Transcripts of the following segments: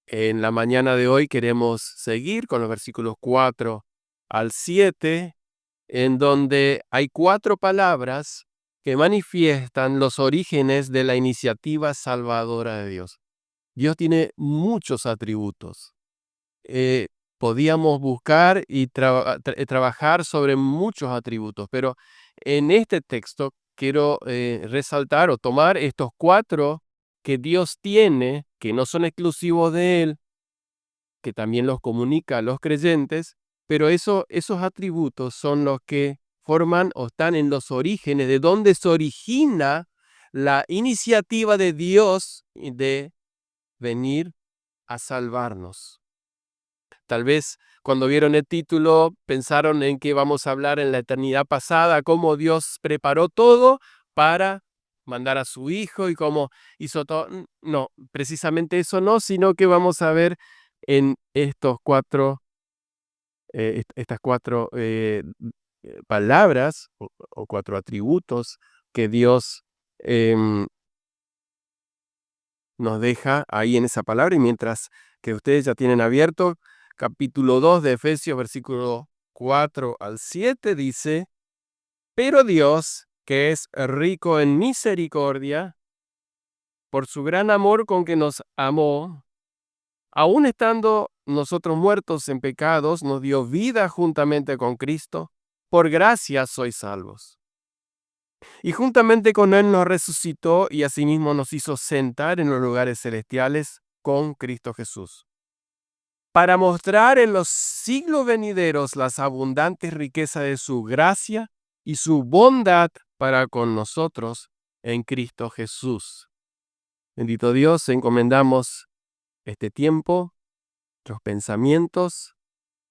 En la mañana de hoy queremos seguir con los versículos 4 al 7, en donde hay 4 palabras que manifiestan los orígenes de la iniciativa salvadora de Dios. Dios tiene muchos atributos. Eh, Podíamos buscar y trabajar sobre muchos atributos, pero en este texto quiero resaltar o tomar estos 4 que Dios tiene, que no son exclusivos de Él, que también los comunica a los creyentes, pero esos atributos son los que forman o están en los orígenes, de donde se origina la iniciativa de Dios de venir a salvarnos. Tal vez cuando vieron el título pensaron en que vamos a hablar en la eternidad pasada, cómo Dios preparó todo para mandar a su Hijo y cómo hizo todo. No, precisamente eso no, sino que vamos a ver en estas 4 palabras o 4 atributos que Dios nos deja ahí en esa palabra. Y mientras que ustedes ya tienen abierto, capítulo 2 de Efesios, versículo 4 al 7, dice: Pero Dios, que es rico en misericordia, por su gran amor con que nos amó, aun estando nosotros muertos en pecados, nos dio vida juntamente con Cristo. Por gracia sois salvos. Y juntamente con Él nos resucitó y asimismo nos hizo sentar en los lugares celestiales con Cristo Jesús, para mostrar en los siglos venideros las abundantes riquezas de su gracia y su bondad para con nosotros en Cristo Jesús. Bendito Dios, encomendamos este tiempo, nuestros pensamientos,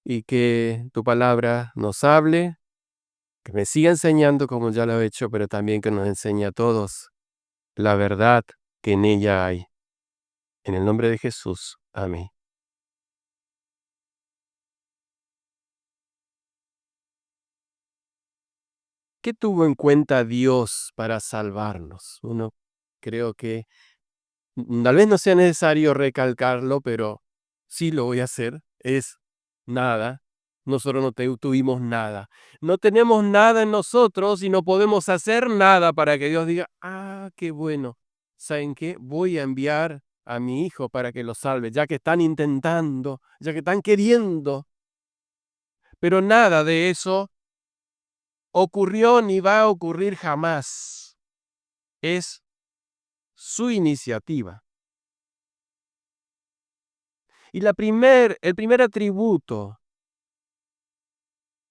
y que tu palabra nos hable, que me siga enseñando como ya lo he hecho, pero también que nos enseñe a todos la verdad que en ella hay. En el nombre de Jesús. Amén. ¿Qué tuvo en cuenta Dios para salvarnos? Creo que tal vez no sea necesario recalcarlo, pero sí lo voy a hacer. Es nada. Nosotros no tuvimos nada. No tenemos nada en nosotros y no podemos hacer nada para que Dios diga: ah, qué bueno. ¿Saben qué? Voy a enviar a mi hijo para que lo salve, ya que están intentando, ya que están queriendo. Pero nada de eso ocurrió ni va a ocurrir jamás. Es su iniciativa. Y el primer atributo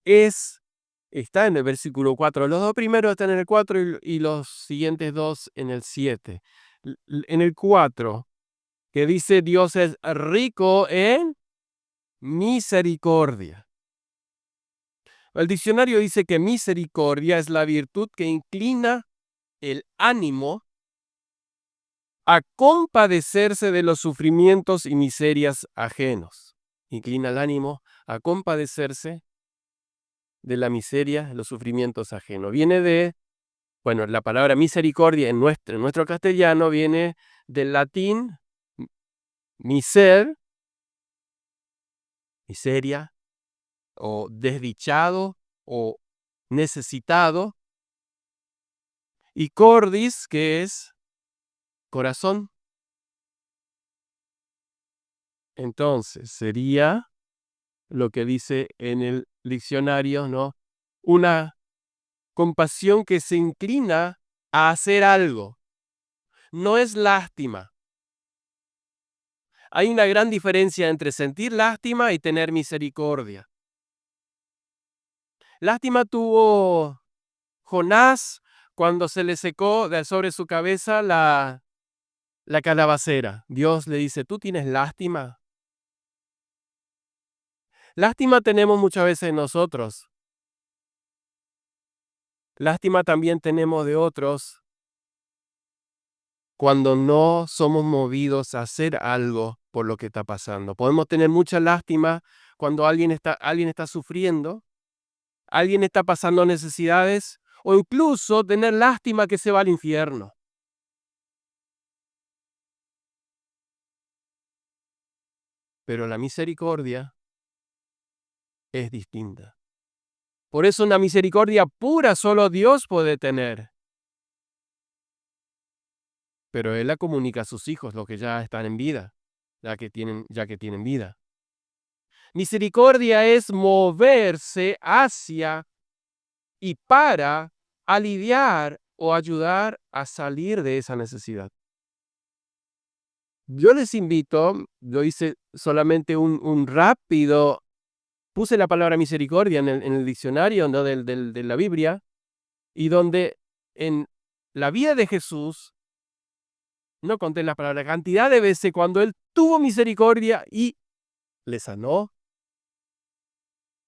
está en el versículo 4. Los 2 primeros están en el 4 y los siguientes 2 en el 7. En el 4, que dice: Dios es rico en misericordia. El diccionario dice que misericordia es la virtud que inclina el ánimo a compadecerse de los sufrimientos y miserias ajenos. Inclina el ánimo a compadecerse de la miseria, de los sufrimientos ajenos. Viene la palabra misericordia en nuestro castellano viene del latín miser, miseria, o desdichado, o necesitado, y cordis, que es corazón. Entonces, sería lo que dice en el diccionario, ¿no? Una compasión que se inclina a hacer algo. No es lástima. Hay una gran diferencia entre sentir lástima y tener misericordia. Lástima tuvo Jonás cuando se le secó de sobre su cabeza la calabacera. Dios le dice: ¿tú tienes lástima? Lástima tenemos muchas veces nosotros. Lástima también tenemos de otros cuando no somos movidos a hacer algo por lo que está pasando. Podemos tener mucha lástima cuando alguien está sufriendo, alguien está pasando necesidades, o incluso tener lástima que se va al infierno. Pero la misericordia es distinta. Por eso una misericordia pura solo Dios puede tener. Pero Él la comunica a sus hijos, los que ya están en vida, ya que tienen vida. Misericordia es moverse hacia y para aliviar o ayudar a salir de esa necesidad. Yo les invito, yo hice solamente un rápido, puse la palabra misericordia en el diccionario, ¿no? de la Biblia, y donde en la vida de Jesús, no conté la palabra, cantidad de veces cuando Él tuvo misericordia y le sanó,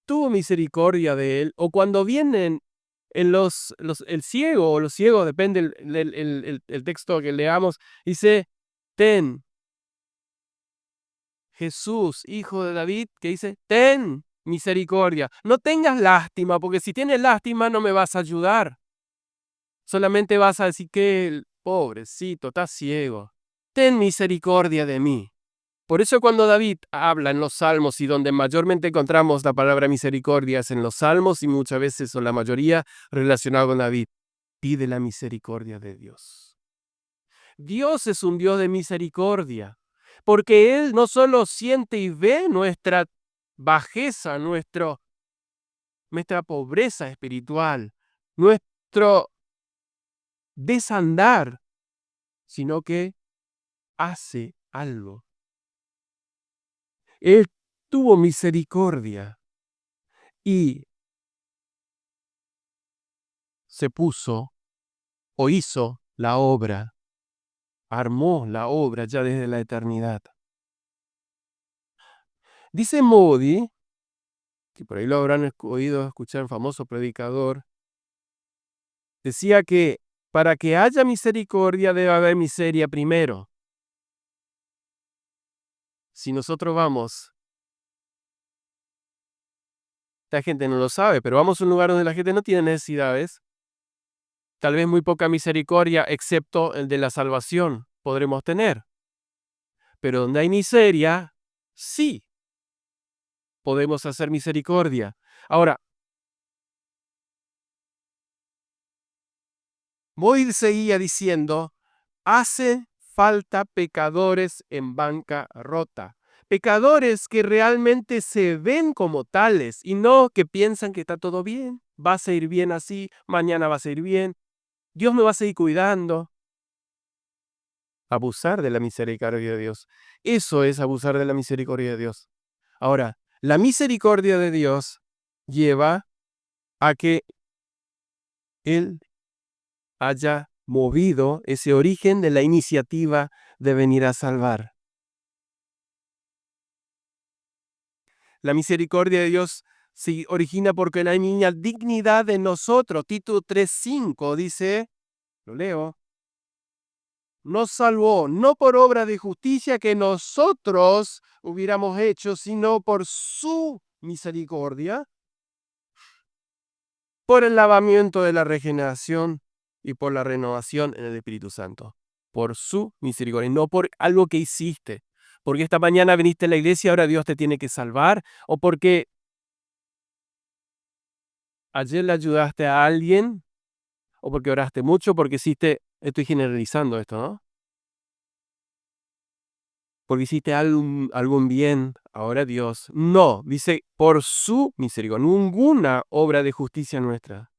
tuvo misericordia de él, o cuando vienen en el ciego o los ciegos, depende el texto que leamos, dice, ten, Jesús, hijo de David, que dice, ten misericordia, no tengas lástima, porque si tienes lástima no me vas a ayudar, solamente vas a decir que el pobrecito está ciego, ten misericordia de mí. Por eso cuando David habla en los Salmos y donde mayormente encontramos la palabra misericordia es en los Salmos y muchas veces o la mayoría relacionado con David, pide la misericordia de Dios. Dios es un Dios de misericordia, porque Él no solo siente y ve nuestra bajeza, nuestra pobreza espiritual, nuestro desandar, sino que hace algo. Él tuvo misericordia y se puso o hizo la obra, armó la obra ya desde la eternidad. Dice Moody, que por ahí lo habrán oído escuchar, un famoso predicador, decía que para que haya misericordia debe haber miseria primero. Si nosotros vamos, la gente no lo sabe, pero vamos a un lugar donde la gente no tiene necesidades, tal vez muy poca misericordia, excepto el de la salvación, podremos tener. Pero donde hay miseria, sí podemos hacer misericordia. Ahora, Moody seguía diciendo, hace falta pecadores en bancarrota. Pecadores que realmente se ven como tales y no que piensan que está todo bien, va a seguir bien así, mañana va a seguir bien, Dios me va a seguir cuidando. Abusar de la misericordia de Dios. Eso es abusar de la misericordia de Dios. Ahora, la misericordia de Dios lleva a que Él haya movido ese origen de la iniciativa de venir a salvar. La misericordia de Dios se origina porque la niña dignidad de nosotros. Tito 3:5 dice, lo leo, nos salvó no por obra de justicia que nosotros hubiéramos hecho, sino por su misericordia, por el lavamiento de la regeneración y por la renovación en el Espíritu Santo. Por su misericordia, no por algo que hiciste. Porque esta mañana viniste a la iglesia y ahora Dios te tiene que salvar, o porque ayer le ayudaste a alguien, o porque oraste mucho, porque hiciste, estoy generalizando esto, ¿no? Porque hiciste algún bien, ahora Dios. No, dice, por su misericordia, ninguna obra de justicia nuestra.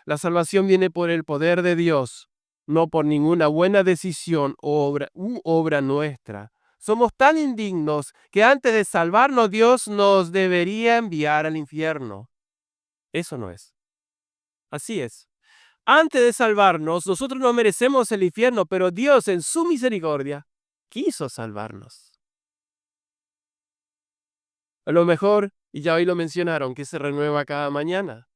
La salvación viene por el poder de Dios, no por ninguna buena decisión u obra nuestra. Somos tan indignos que antes de salvarnos Dios nos debería enviar al infierno. Eso no es. Así es. Antes de salvarnos, nosotros no merecemos el infierno, pero Dios en su misericordia quiso salvarnos. A lo mejor, y ya hoy lo mencionaron, que se renueva cada mañana.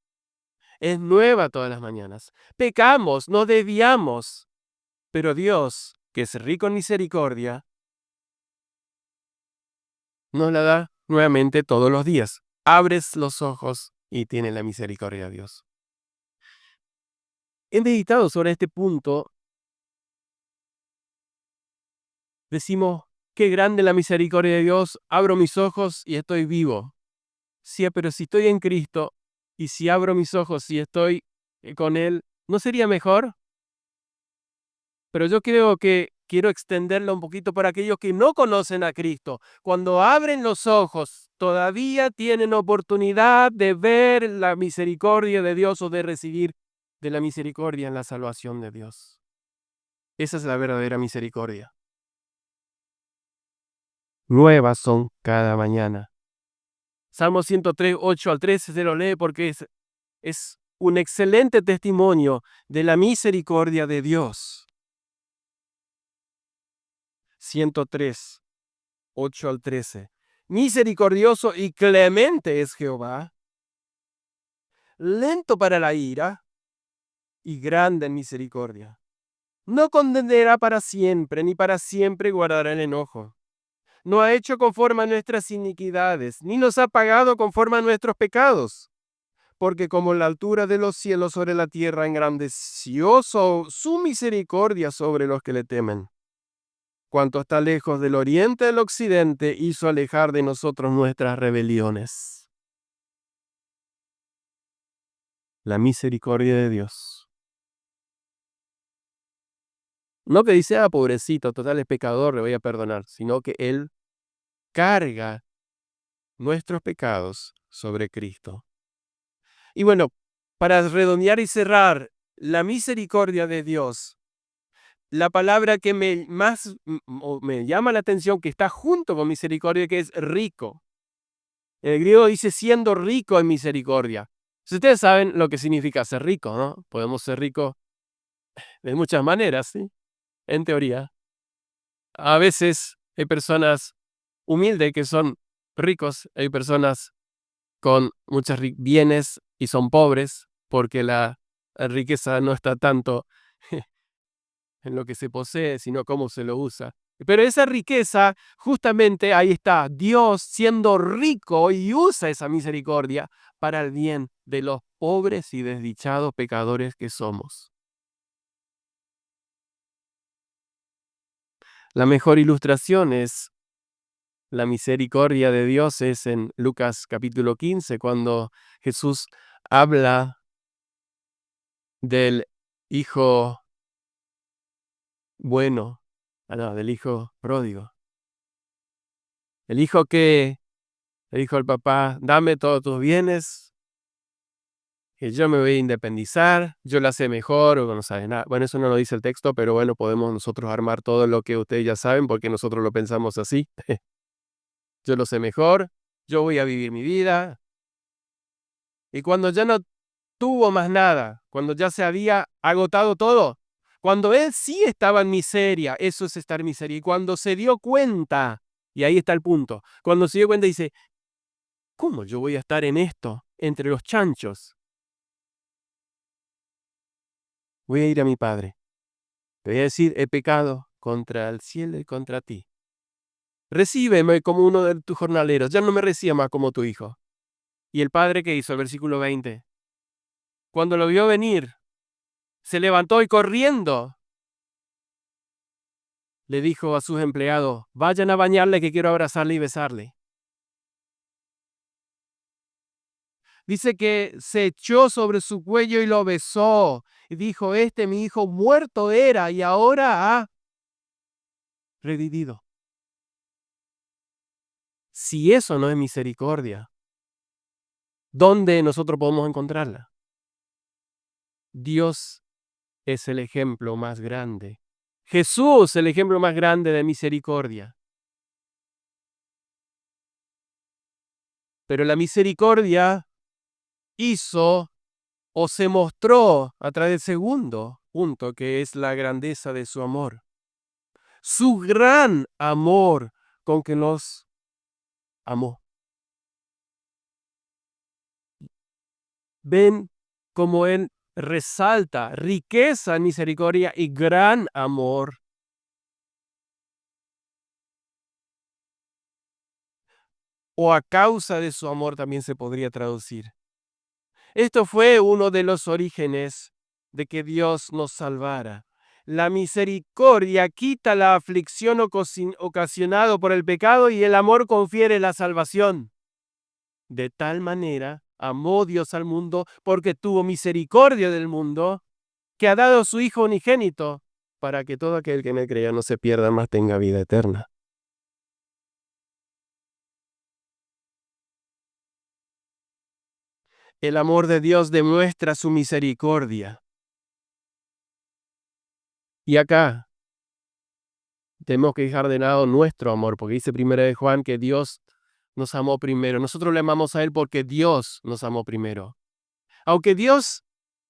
Es nueva todas las mañanas. Pecamos, no desviamos, pero Dios, que es rico en misericordia, nos la da nuevamente todos los días. Abres los ojos y tienes la misericordia de Dios. He meditado sobre este punto. Decimos, qué grande la misericordia de Dios, abro mis ojos y estoy vivo. Sí, pero si estoy en Cristo y si abro mis ojos y estoy con Él, ¿no sería mejor? Pero yo creo que quiero extenderlo un poquito para aquellos que no conocen a Cristo. Cuando abren los ojos, todavía tienen oportunidad de ver la misericordia de Dios o de recibir de la misericordia en la salvación de Dios. Esa es la verdadera misericordia. Nuevas son cada mañana. Salmo 103, 8 al 13 se lo lee porque es un excelente testimonio de la misericordia de Dios. 103, 8 al 13. Misericordioso y clemente es Jehová, lento para la ira y grande en misericordia. No condenará para siempre, ni para siempre guardará el enojo. No ha hecho conforme a nuestras iniquidades, ni nos ha pagado conforme a nuestros pecados. Porque como la altura de los cielos sobre la tierra, engrandeció su misericordia sobre los que le temen. Cuanto está lejos del oriente del occidente, hizo alejar de nosotros nuestras rebeliones. La misericordia de Dios. No que dice, pobrecito, total es pecador, le voy a perdonar, sino que Él carga nuestros pecados sobre Cristo. Y bueno, para redondear y cerrar, la misericordia de Dios, la palabra que me llama la atención, que está junto con misericordia, que es rico. El griego dice siendo rico en misericordia. Si ustedes saben lo que significa ser rico, ¿no? Podemos ser ricos de muchas maneras, ¿sí? En teoría. A veces hay personas humildes que son ricos, hay personas con muchos bienes y son pobres porque la riqueza no está tanto en lo que se posee, sino cómo se lo usa. Pero esa riqueza, justamente ahí está, Dios siendo rico y usa esa misericordia para el bien de los pobres y desdichados pecadores que somos. La mejor ilustración es la misericordia de Dios es en Lucas capítulo 15, cuando Jesús habla del hijo bueno, del hijo pródigo. El hijo que le dijo al papá, dame todos tus bienes, que yo me voy a independizar, yo la sé mejor, o no sabes nada. Bueno, eso no lo dice el texto, pero bueno, podemos nosotros armar todo lo que ustedes ya saben, porque nosotros lo pensamos así. Yo lo sé mejor, yo voy a vivir mi vida. Y cuando ya no tuvo más nada, cuando ya se había agotado todo, cuando él sí estaba en miseria, eso es estar en miseria. Y cuando se dio cuenta, y ahí está el punto, cuando se dio cuenta dice, ¿cómo yo voy a estar en esto, entre los chanchos? Voy a ir a mi padre. Le voy a decir, he pecado contra el cielo y contra ti. Recíbeme como uno de tus jornaleros, ya no me reciba más como tu hijo. ¿Y el padre qué hizo? El versículo 20. Cuando lo vio venir, se levantó y corriendo le dijo a sus empleados, vayan a bañarle que quiero abrazarle y besarle. Dice que se echó sobre su cuello y lo besó. Y dijo, mi hijo muerto era y ahora ha revivido. Si eso no es misericordia, ¿dónde nosotros podemos encontrarla? Dios es el ejemplo más grande. Jesús, el ejemplo más grande de misericordia. Pero la misericordia hizo o se mostró a través del segundo punto, que es la grandeza de su amor. Su gran amor con que nos amó. Ven cómo Él resalta riqueza, misericordia y gran amor. O a causa de su amor también se podría traducir. Esto fue uno de los orígenes de que Dios nos salvara. La misericordia quita la aflicción ocasionada por el pecado y el amor confiere la salvación. De tal manera amó Dios al mundo porque tuvo misericordia del mundo, que ha dado a su Hijo unigénito, para que todo aquel que en él crea no se pierda, mas tenga vida eterna. El amor de Dios demuestra su misericordia. Y acá tenemos que dejar de lado nuestro amor, porque dice 1 de Juan que Dios nos amó primero. Nosotros le amamos a Él porque Dios nos amó primero. Aunque Dios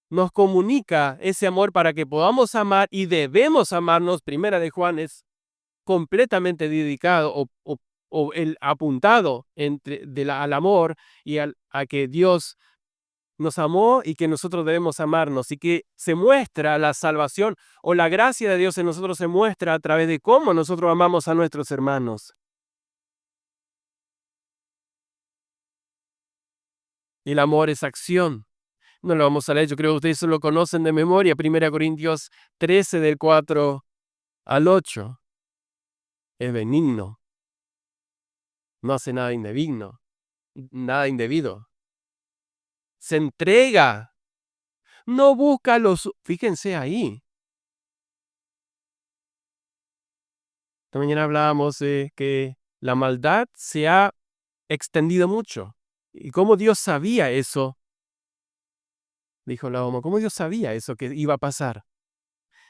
nos comunica ese amor para que podamos amar y debemos amarnos, 1 de Juan es completamente dedicado o el apuntado al amor y a que Dios nos amó y que nosotros debemos amarnos, y que se muestra la salvación o la gracia de Dios en nosotros se muestra a través de cómo nosotros amamos a nuestros hermanos. El amor es acción. No lo vamos a leer, yo creo que ustedes lo conocen de memoria. 1 Corintios 13 del 4 al 8. Es benigno. No hace nada indebido. Nada indebido. Se entrega. No busca los... Fíjense ahí. Esta mañana hablábamos de que la maldad se ha extendido mucho. ¿Y cómo Dios sabía eso? Dijo la Homo. ¿Cómo Dios sabía eso que iba a pasar?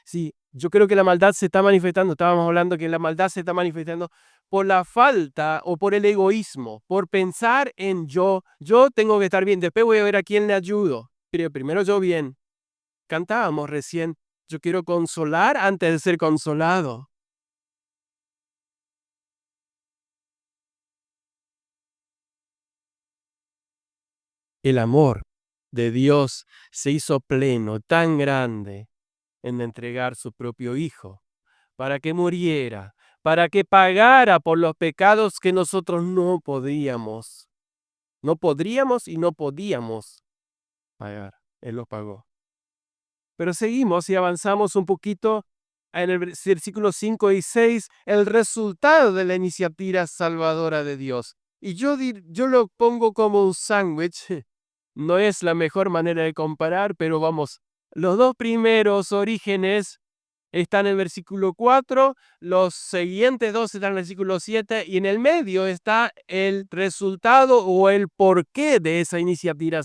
Sí, yo creo que la maldad se está manifestando. Estábamos hablando que la maldad se está manifestando por la falta o por el egoísmo, por pensar en yo. Yo tengo que estar bien, después voy a ver a quién le ayudo. Pero primero yo bien. Cantábamos recién, yo quiero consolar antes de ser consolado. El amor de Dios se hizo pleno, tan grande, en entregar su propio Hijo, para que muriera, para que pagara por los pecados que nosotros no podíamos. No podríamos y no podíamos pagar. Él los pagó. Pero seguimos y avanzamos un poquito en el versículo 5 y 6, el resultado de la iniciativa salvadora de Dios. Y yo lo pongo como un sándwich. No es la mejor manera de comparar, pero vamos, los dos primeros orígenes están en el versículo 4, los siguientes dos están en el versículo 7, y en el medio está el resultado o el porqué de esa iniciativa,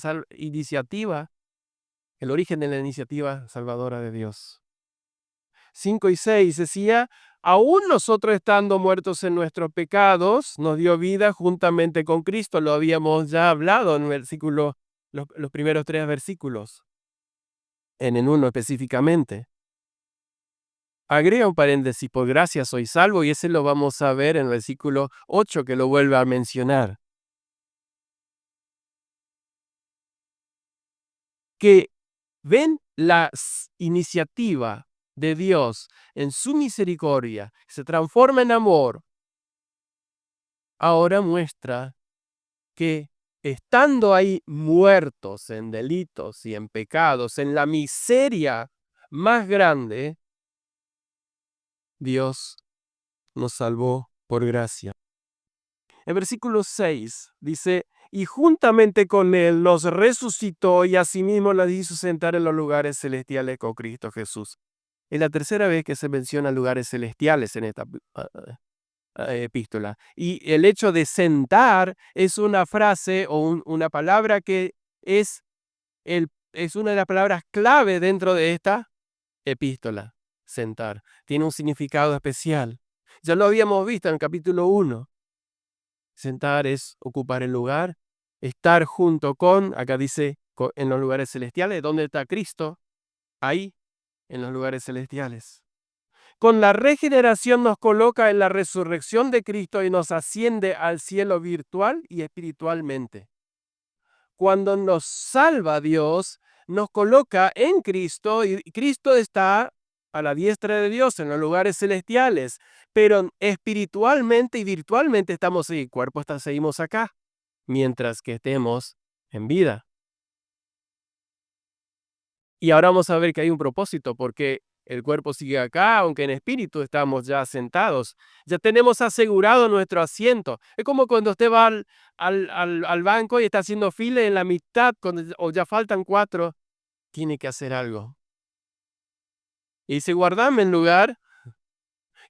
el origen de la iniciativa salvadora de Dios. 5 y 6 decía, aún nosotros estando muertos en nuestros pecados, nos dio vida juntamente con Cristo. Lo habíamos ya hablado en el versículo, los primeros 3 versículos, en el 1 específicamente. Agrega un paréntesis, por gracia soy salvo, y ese lo vamos a ver en el versículo 8, que lo vuelve a mencionar. Que ven la iniciativa de Dios en su misericordia, se transforma en amor. Ahora muestra que estando ahí muertos en delitos y en pecados, en la miseria más grande, Dios nos salvó por gracia. En versículo 6 dice, y juntamente con Él nos resucitó y asimismo nos hizo sentar en los lugares celestiales con Cristo Jesús. Es la tercera vez que se menciona lugares celestiales en esta epístola. Y el hecho de sentar es una frase o una palabra que es una de las palabras clave dentro de esta epístola. Sentar. Tiene un significado especial. Ya lo habíamos visto en el capítulo 1. Sentar es ocupar el lugar, estar junto con, acá dice, en los lugares celestiales. ¿Dónde está Cristo? Ahí, en los lugares celestiales. Con la regeneración nos coloca en la resurrección de Cristo y nos asciende al cielo virtual y espiritualmente. Cuando nos salva Dios, nos coloca en Cristo y Cristo está a la diestra de Dios en los lugares celestiales, pero espiritualmente y virtualmente estamos ahí, cuerpo seguimos acá, mientras que estemos en vida. Y ahora vamos a ver que hay un propósito, porque El cuerpo sigue acá, aunque en espíritu estamos ya sentados. Ya tenemos asegurado nuestro asiento. Es como cuando usted va al banco y está haciendo fila en la mitad, o ya faltan 4, tiene que hacer algo. Y dice, guardame el lugar,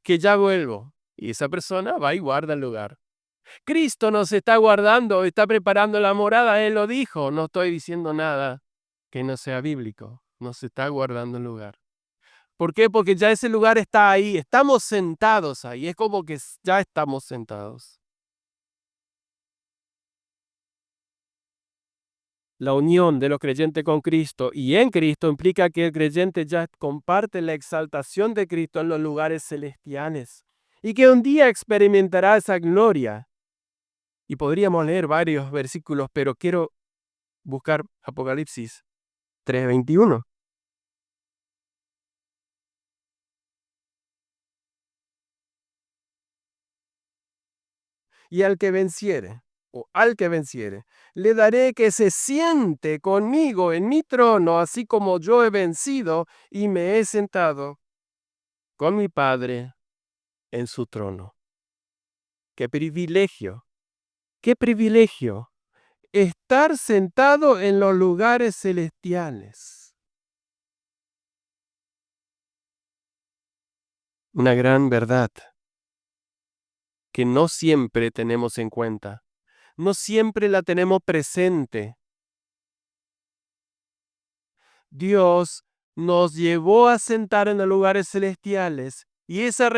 que ya vuelvo. Y esa persona va y guarda el lugar. Cristo nos está guardando, está preparando la morada, Él lo dijo. No estoy diciendo nada que no sea bíblico. Nos está guardando el lugar. ¿Por qué? Porque ya ese lugar está ahí. Estamos sentados ahí. Es como que ya estamos sentados. La unión de los creyentes con Cristo y en Cristo implica que el creyente ya comparte la exaltación de Cristo en los lugares celestiales y que un día experimentará esa gloria. Y podríamos leer varios versículos, pero quiero buscar Apocalipsis 3:21. Y al que venciere, o al que venciere, le daré que se siente conmigo en mi trono, así como yo he vencido y me he sentado con mi Padre en su trono. ¡Qué privilegio! ¡Qué privilegio! Estar sentado en los lugares celestiales. Una gran verdad que no siempre tenemos en cuenta, no siempre la tenemos presente. Dios nos llevó a sentar en los lugares celestiales y eso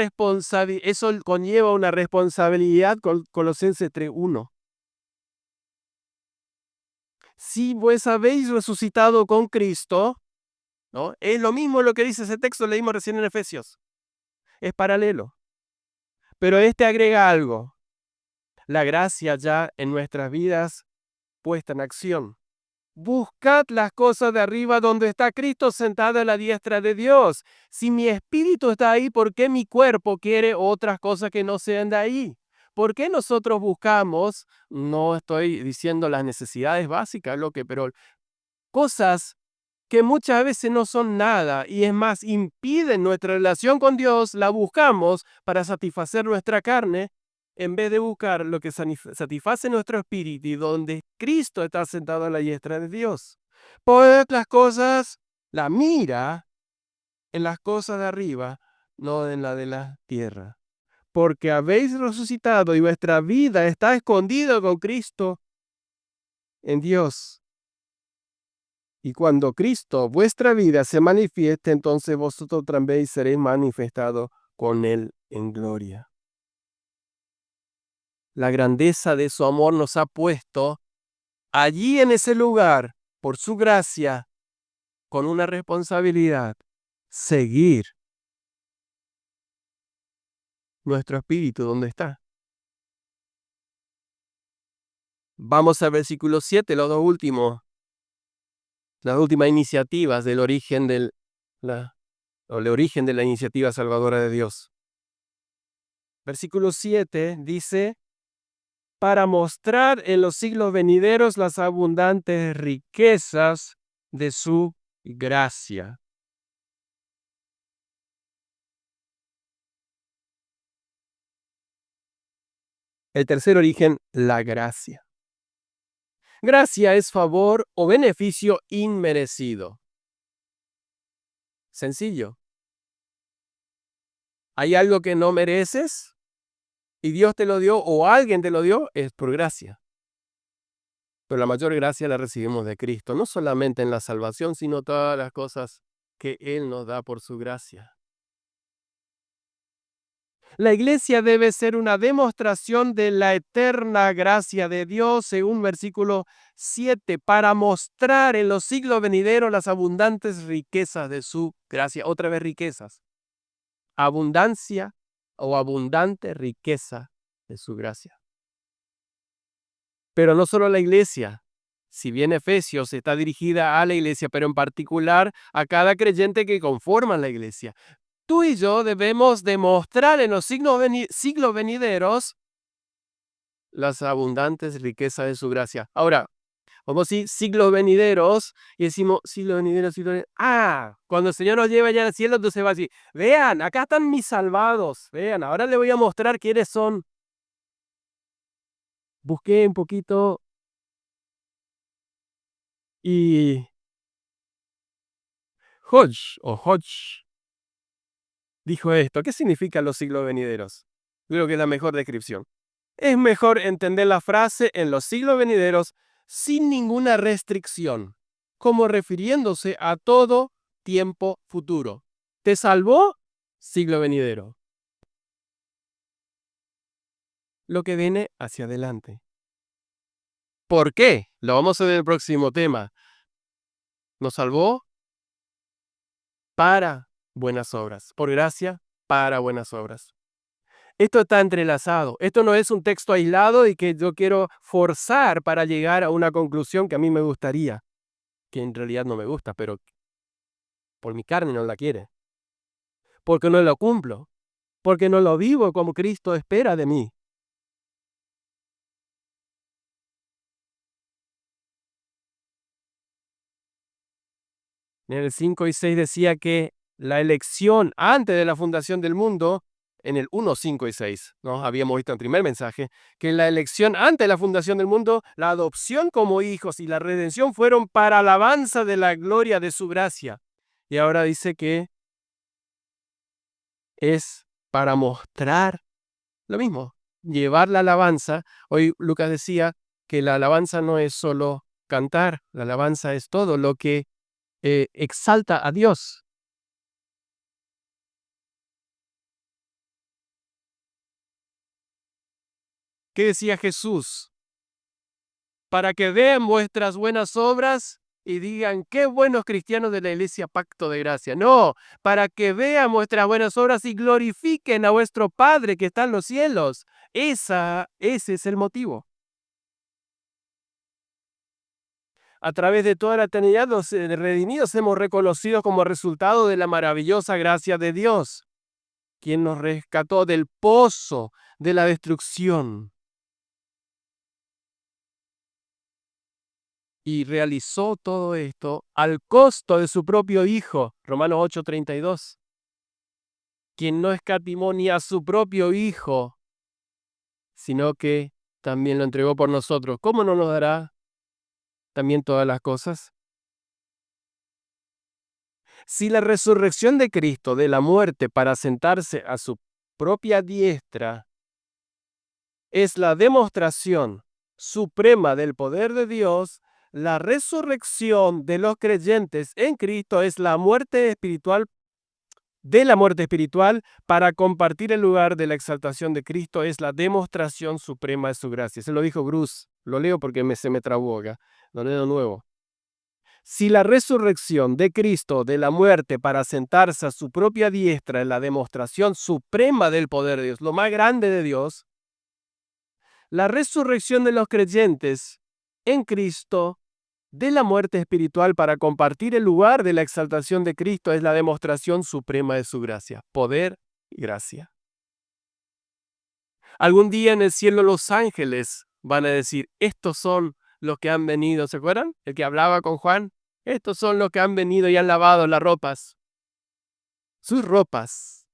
conlleva una responsabilidad con Colosenses 3:1. Si pues habéis resucitado con Cristo, ¿no? Es lo mismo lo que dice ese texto, leímos recién en Efesios. Es paralelo. Pero este agrega algo. La gracia ya en nuestras vidas puesta en acción. Buscad las cosas de arriba donde está Cristo sentado a la diestra de Dios. Si mi espíritu está ahí, ¿por qué mi cuerpo quiere otras cosas que no sean de ahí? ¿Por qué nosotros buscamos, no estoy diciendo las necesidades básicas, pero cosas que muchas veces no son nada y es más, impiden nuestra relación con Dios, la buscamos para satisfacer nuestra carne, en vez de buscar lo que satisface nuestro espíritu y donde Cristo está sentado a la diestra de Dios? Pues las cosas, la mira en las cosas de arriba, no en la de la tierra. Porque habéis resucitado y vuestra vida está escondida con Cristo en Dios. Y cuando Cristo, vuestra vida, se manifieste, entonces vosotros también seréis manifestados con Él en gloria. La grandeza de su amor nos ha puesto allí en ese lugar, por su gracia, con una responsabilidad: seguir nuestro espíritu donde está. Vamos al versículo 7, las últimas iniciativas del origen el origen de la iniciativa salvadora de Dios. Versículo 7 dice: para mostrar en los siglos venideros las abundantes riquezas de su gracia. El tercer origen, la gracia. Gracia es favor o beneficio inmerecido. Sencillo. ¿Hay algo que no mereces y Dios te lo dio o alguien te lo dio? Es por gracia. Pero la mayor gracia la recibimos de Cristo, no solamente en la salvación, sino todas las cosas que Él nos da por su gracia. La iglesia debe ser una demostración de la eterna gracia de Dios, según versículo 7, para mostrar en los siglos venideros las abundantes riquezas de su gracia. Otra vez riquezas. Abundancia o abundante riqueza de su gracia. Pero no solo la iglesia. Si bien Efesios está dirigida a la iglesia, pero en particular a cada creyente que conforma la iglesia. Tú y yo debemos demostrar en los siglos venideros las abundantes riquezas de su gracia. Ahora, Vamos a decir siglos venideros y decimos siglos venideros, siglos venideros. Cuando el Señor nos lleva ya al cielo, entonces va a decir, vean, acá están mis salvados, vean, ahora les voy a mostrar quiénes son. Busqué un poquito y Hodge dijo esto. ¿Qué significan los siglos venideros? Creo que es la mejor descripción. Es mejor entender la frase en los siglos venideros sin ninguna restricción, como refiriéndose a todo tiempo futuro. ¿Te salvó? Siglo venidero. Lo que viene hacia adelante. ¿Por qué? Lo vamos a ver en el próximo tema. Nos salvó para buenas obras. Por gracia, para buenas obras. Esto está entrelazado. Esto no es un texto aislado y que yo quiero forzar para llegar a una conclusión que a mí me gustaría, que en realidad no me gusta, pero por mi carne no la quiere. Porque no lo cumplo. Porque no lo vivo como Cristo espera de mí. En el 5 y 6 decía que la elección antes de la fundación del mundo, en el 1, 5 y 6, ¿no? Habíamos visto en el primer mensaje, que la elección antes de la fundación del mundo, la adopción como hijos y la redención fueron para alabanza de la gloria de su gracia. Y ahora dice que es para mostrar lo mismo, llevar la alabanza. Hoy Lucas decía que la alabanza no es solo cantar, la alabanza es todo lo que exalta a Dios. ¿Qué decía Jesús? Para que vean vuestras buenas obras y digan, qué buenos cristianos de la iglesia Pacto de Gracia. No, para que vean vuestras buenas obras y glorifiquen a vuestro Padre que está en los cielos. Ese es el motivo. A través de toda la eternidad los redimidos hemos reconocido como resultado de la maravillosa gracia de Dios, quien nos rescató del pozo de la destrucción y realizó todo esto al costo de su propio Hijo, Romanos 8:32, quien no escatimó ni a su propio Hijo, sino que también lo entregó por nosotros. ¿Cómo no nos dará también todas las cosas? Si la resurrección de Cristo de la muerte para sentarse a su propia diestra es la demostración suprema del poder de Dios, la resurrección de los creyentes en Cristo es la muerte espiritual de la muerte espiritual para compartir el lugar de la exaltación de Cristo, es la demostración suprema de su gracia. Se lo dijo Bruce, lo leo porque se me trabó acá, lo leo de nuevo. Si la resurrección de Cristo de la muerte para sentarse a su propia diestra es la demostración suprema del poder de Dios, lo más grande de Dios, la resurrección de los creyentes en Cristo de la muerte espiritual para compartir el lugar de la exaltación de Cristo es la demostración suprema de su gracia, poder y gracia. Algún día en el cielo los ángeles van a decir, estos son los que han venido, ¿se acuerdan? El que hablaba con Juan, estos son los que han venido y han lavado las ropas, sus ropas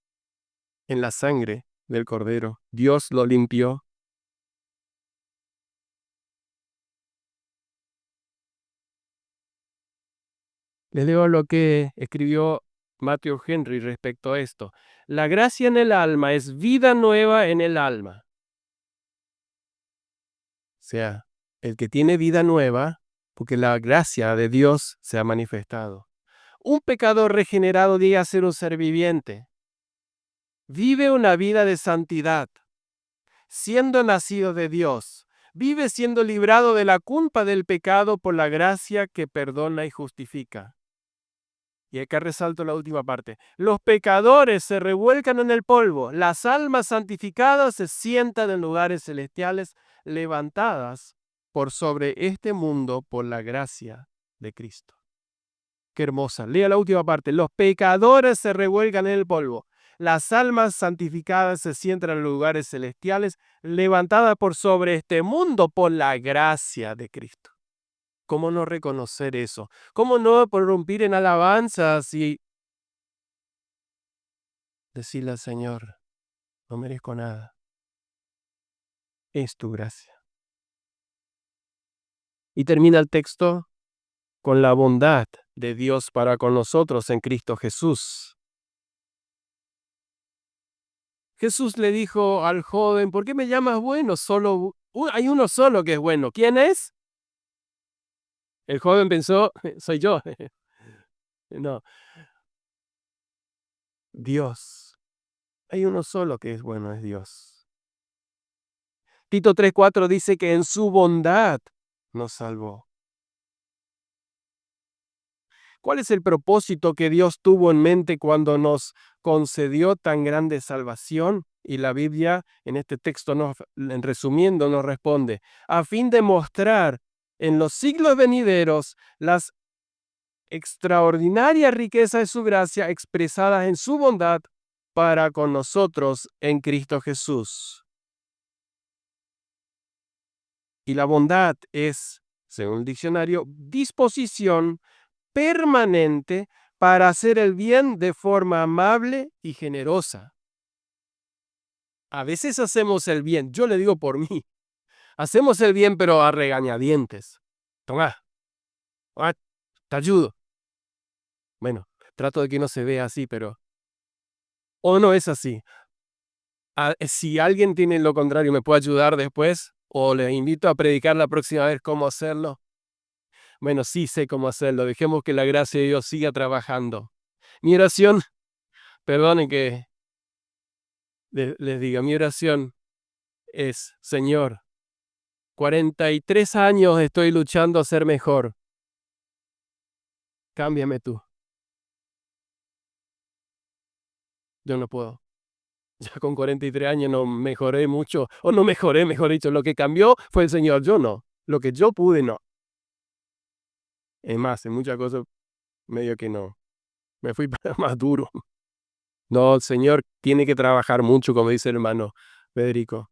en la sangre del Cordero. Dios lo limpió. Les leo lo que escribió Matthew Henry respecto a esto. La gracia en el alma es vida nueva en el alma. O sea, el que tiene vida nueva, porque la gracia de Dios se ha manifestado. Un pecador regenerado llega a ser un ser viviente. Vive una vida de santidad, siendo nacido de Dios. Vive siendo librado de la culpa del pecado por la gracia que perdona y justifica. Y acá resalto la última parte. Los pecadores se revuelcan en el polvo. Las almas santificadas se sientan en lugares celestiales levantadas por sobre este mundo por la gracia de Cristo. Qué hermosa. Lea la última parte. Los pecadores se revuelcan en el polvo. Las almas santificadas se sientan en lugares celestiales levantadas por sobre este mundo por la gracia de Cristo. ¿Cómo no reconocer eso? ¿Cómo no prorrumpir en alabanzas y decirle al Señor, no merezco nada, es tu gracia? Y termina el texto con la bondad de Dios para con nosotros en Cristo Jesús. Jesús le dijo al joven, ¿por qué me llamas bueno? Hay uno solo que es bueno. ¿Quién es? El joven pensó, soy yo. No, Dios. Hay uno solo que es bueno, es Dios. Tito 3:4 dice que en su bondad nos salvó. ¿Cuál es el propósito que Dios tuvo en mente cuando nos concedió tan grande salvación? Y la Biblia, en este texto, en resumiendo, nos responde, a fin de mostrar en los siglos venideros las extraordinarias riquezas de su gracia expresadas en su bondad para con nosotros en Cristo Jesús. Y la bondad es, según el diccionario, disposición permanente para hacer el bien de forma amable y generosa. A veces hacemos el bien, yo le digo por mí, hacemos el bien pero a regañadientes. Toma, te ayudo. Bueno, trato de que no se vea así, pero... O no es así. Si alguien tiene lo contrario, ¿me puede ayudar después? O le invito a predicar la próxima vez cómo hacerlo. Bueno, sí sé cómo hacerlo. Dejemos que la gracia de Dios siga trabajando. Mi oración, perdonen que les diga, mi oración es, Señor, 43 años estoy luchando a ser mejor. Cámbiame tú. Yo no puedo. Ya con 43 años no mejoré mucho, o no mejoré, mejor dicho, lo que cambió fue el Señor, yo no. Lo que yo pude, no. Es más, en muchas cosas medio que no. Me fui para más duro. No, el Señor tiene que trabajar mucho, como dice el hermano Federico.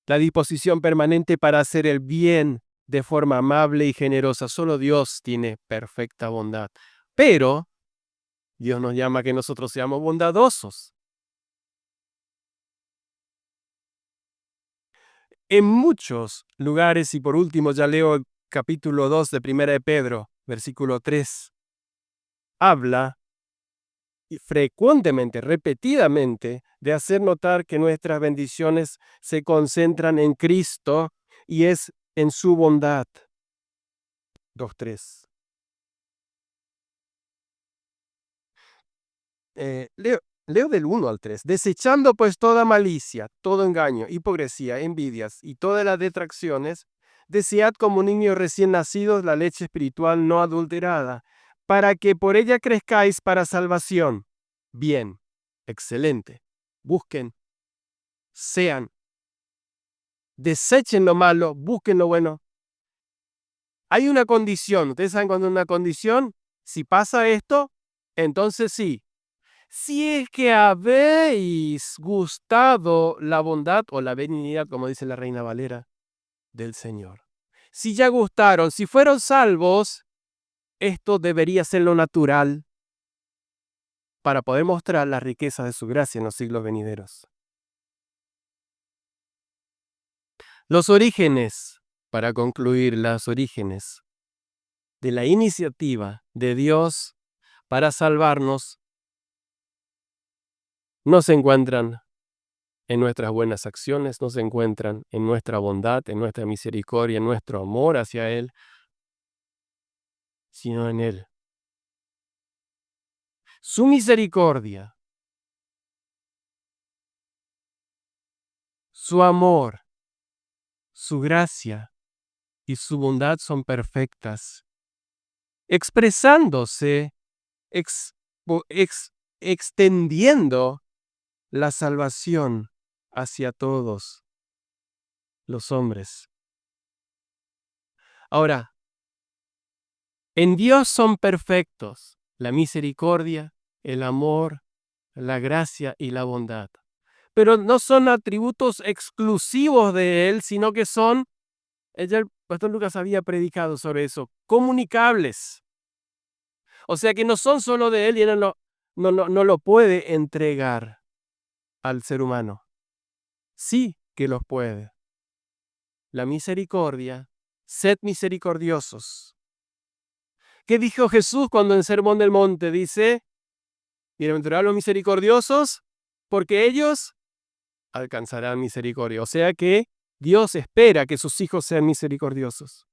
La disposición permanente para hacer el bien de forma amable y generosa. Solo Dios tiene perfecta bondad. Pero Dios nos llama a que nosotros seamos bondadosos. En muchos lugares, y por último ya leo el capítulo 2 de 1 de Pedro, versículo 3, habla y frecuentemente, repetidamente, de hacer notar que nuestras bendiciones se concentran en Cristo y es en su bondad. 2:3. Leo del 1 al 3. Desechando pues toda malicia, todo engaño, hipocresía, envidias y todas las detracciones, desead como niños recién nacidos la leche espiritual no adulterada, para que por ella crezcáis para salvación. Bien, excelente. Busquen, sean, desechen lo malo, busquen lo bueno. Hay una condición. ¿Ustedes saben cuándo hay una condición? Si pasa esto, entonces sí. Si es que habéis gustado la bondad o la benignidad, como dice la Reina Valera, del Señor. Si ya gustaron, si fueron salvos, esto debería ser lo natural para poder mostrar la riqueza de su gracia en los siglos venideros. Los orígenes, para concluir, los orígenes de la iniciativa de Dios para salvarnos no se encuentran en nuestras buenas acciones, no se encuentran en nuestra bondad, en nuestra misericordia, en nuestro amor hacia Él, sino en Él. Su misericordia, su amor, su gracia y su bondad son perfectas, expresándose, extendiendo la salvación hacia todos los hombres. Ahora, en Dios son perfectos la misericordia, el amor, la gracia y la bondad. Pero no son atributos exclusivos de Él, sino que son Ya el pastor Lucas había predicado sobre eso. Comunicables. O sea que no son solo de él y él no lo puede entregar al ser humano. Sí que los puede. La misericordia, sed misericordiosos. ¿Qué dijo Jesús cuando en Sermón del Monte dice, bienaventurados los misericordiosos, porque ellos alcanzarán misericordia? O sea que Dios espera que sus hijos sean misericordiosos.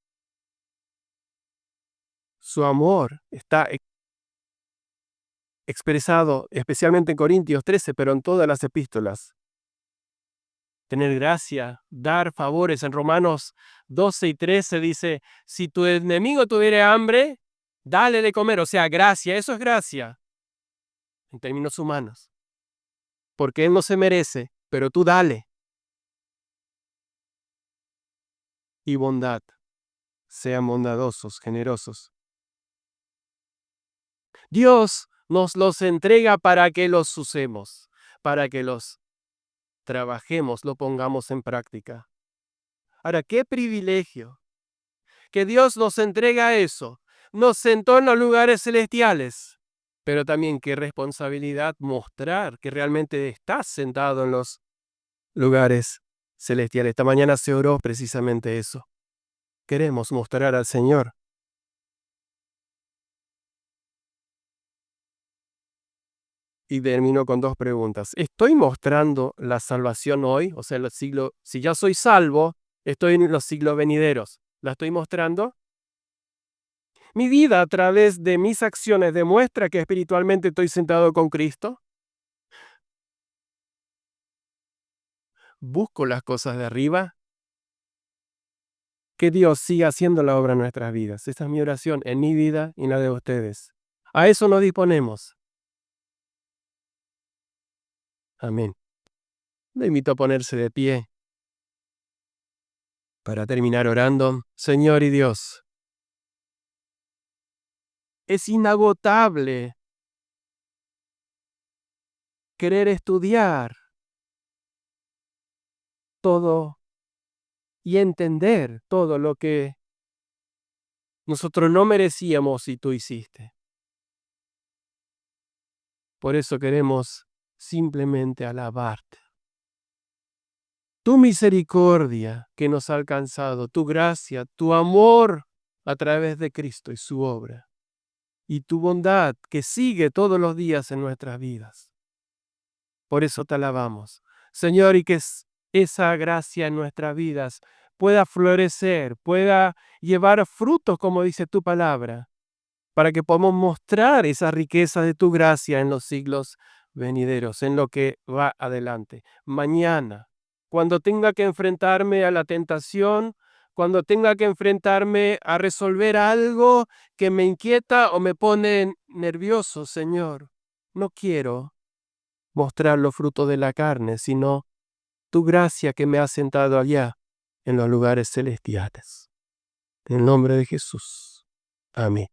Su amor está expresado especialmente en Corintios 13, pero en todas las epístolas. Tener gracia, dar favores. En Romanos 12 y 13 dice, si tu enemigo tuviera hambre, dale de comer. O sea, gracia, eso es gracia, en términos humanos. Porque él no se merece, pero tú dale. Y bondad, sean bondadosos, generosos. Dios nos los entrega para que los usemos, para que los trabajemos, lo pongamos en práctica. Ahora, qué privilegio que Dios nos entrega eso, nos sentó en los lugares celestiales, pero también qué responsabilidad mostrar que realmente estás sentado en los lugares celestiales. Esta mañana se oró precisamente eso. Queremos mostrar al Señor. Y termino con dos preguntas. ¿Estoy mostrando la salvación hoy? O sea, si ya soy salvo, estoy en los siglos venideros. ¿La estoy mostrando? ¿Mi vida a través de mis acciones demuestra que espiritualmente estoy sentado con Cristo? ¿Busco las cosas de arriba? Que Dios siga haciendo la obra en nuestras vidas. Esa es mi oración en mi vida y en la de ustedes. A eso nos disponemos. Amén. Le invito a ponerse de pie para terminar orando. Señor y Dios, es inagotable querer estudiar todo y entender todo lo que nosotros no merecíamos y tú hiciste. Por eso queremos simplemente alabarte. Tu misericordia que nos ha alcanzado, tu gracia, tu amor a través de Cristo y su obra, y tu bondad que sigue todos los días en nuestras vidas. Por eso te alabamos, Señor, y que esa gracia en nuestras vidas pueda florecer, pueda llevar frutos, como dice tu palabra, para que podamos mostrar esa riqueza de tu gracia en los siglos venideros, en lo que va adelante. Mañana, cuando tenga que enfrentarme a la tentación, cuando tenga que enfrentarme a resolver algo que me inquieta o me pone nervioso, Señor, no quiero mostrar los frutos de la carne, sino tu gracia que me ha sentado allá en los lugares celestiales. En el nombre de Jesús. Amén.